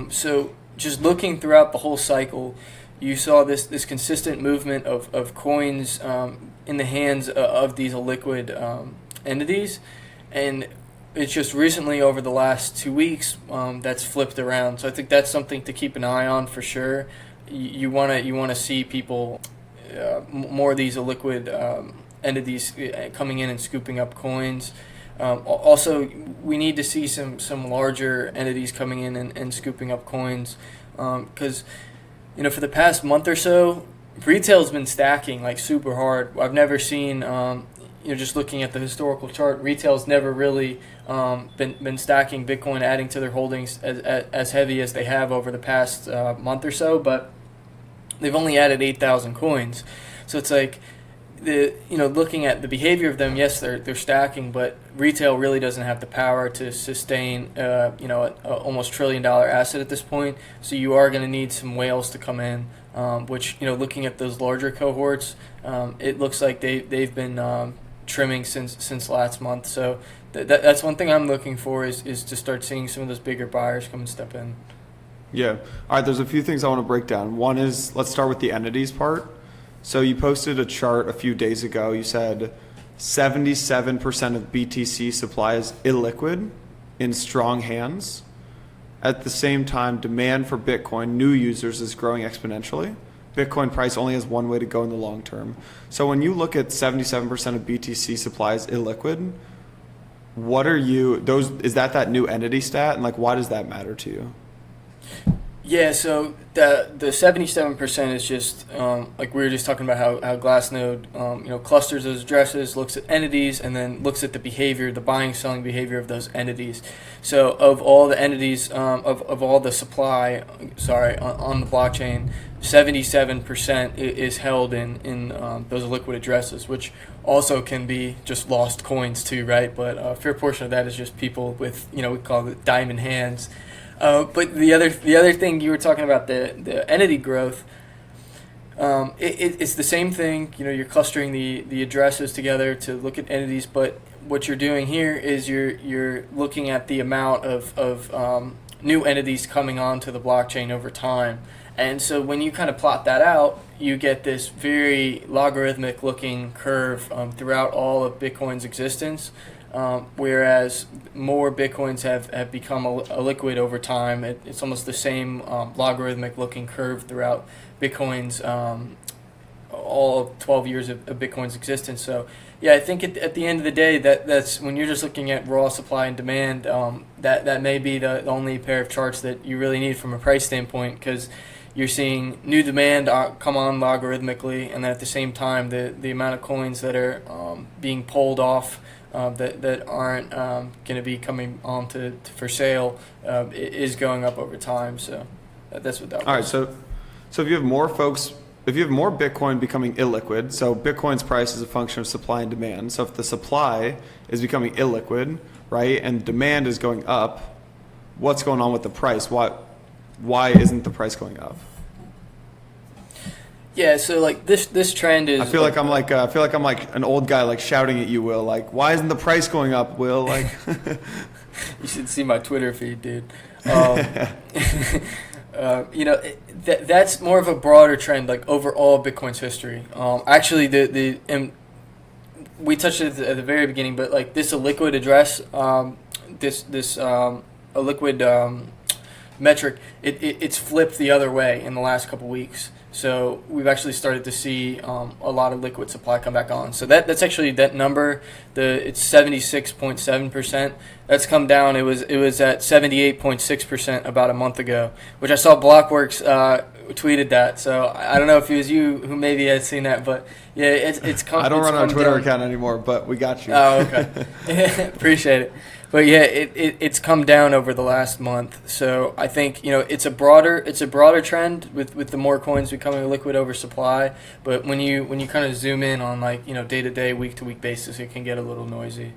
So just looking throughout the whole cycle, you saw this consistent movement of coins in the hands of these illiquid entities, and it's just recently over the last 2 weeks that's flipped around. So I think that's something to keep an eye on for sure. You wanna see people more of these illiquid entities coming in and scooping up coins. Also, we need to see some larger entities coming in and scooping up coins, because for the past month or so, retail's been stacking like super hard. I've never seen just looking at the historical chart, retail's never really been stacking Bitcoin, adding to their holdings as heavy as they have over the past month or so, but they've only added 8,000 coins. So it's like looking at the behavior of them, yes, they're stacking, but retail really doesn't have the power to sustain an almost $1 trillion asset at this point. So you are going to need some whales to come in, which looking at those larger cohorts, it looks like they've been trimming since last month. So that's one thing I'm looking for is to start seeing some of those bigger buyers come and step in. Yeah. All right, there's a few things I want to break down. One is, let's start with the entities part. So you posted a chart a few days ago. You said 77% of BTC supply is illiquid in strong hands. At the same time, demand for Bitcoin, new users, is growing exponentially. Bitcoin price only has one way to go in the long term. So when you look at 77% of BTC supply is illiquid, is that new entity stat? And why does that matter to you? Yeah, so the 77% is just like we were just talking about how Glassnode clusters those addresses, looks at entities, and then looks at the behavior, the buying selling behavior of those entities. So of all the entities of all the supply, on the blockchain, 77% is held in those liquid addresses, which also can be just lost coins too, right? But a fair portion of that is just people with we call it diamond hands. But the other thing you were talking about, the entity growth, it's the same thing. You're clustering the addresses together to look at entities, but what you're doing here is you're looking at the amount of new entities coming onto the blockchain over time. And so when you kind of plot that out, you get this very logarithmic looking curve throughout all of Bitcoin's existence. Whereas more Bitcoins have become a liquid over time. It's almost the same logarithmic looking curve throughout Bitcoin's all 12 years of Bitcoin's existence. So yeah, I think at the end of the day, that's when you're just looking at raw supply and demand, that may be the only pair of charts that you really need from a price standpoint, because you're seeing new demand come on logarithmically, and then at the same time the amount of coins that are being pulled off that aren't going to be coming on for sale is going up over time. So that's what that was. All right, so if you have more Bitcoin becoming illiquid, so Bitcoin's price is a function of supply and demand. So if the supply is becoming illiquid, right, and demand is going up, what's going on with the price? Why isn't the price going up? Yeah, so this trend is. I feel like I'm like an old guy shouting at you, Will. Why isn't the price going up, Will? You should see my Twitter feed, dude. That's more of a broader trend, over all Bitcoin's history. Actually, we touched it at the very beginning, but this illiquid address, this a liquid metric, it's flipped the other way in the last couple weeks. So we've actually started to see a lot of liquid supply come back on. So that's actually that number. It's 76.7%. That's come down. It was at 78.6% about a month ago, which I saw Blockworks tweeted that. So I don't know if it was you who maybe had seen that, but yeah, it's come. I don't run our Twitter down. account anymore, but we got you. Oh, okay. Appreciate it. But yeah, it's come down over the last month. So I think it's a broader trend with the more coins becoming a liquid over supply. But when you kind of zoom in on day to day, week to week basis, it can get a little noisy.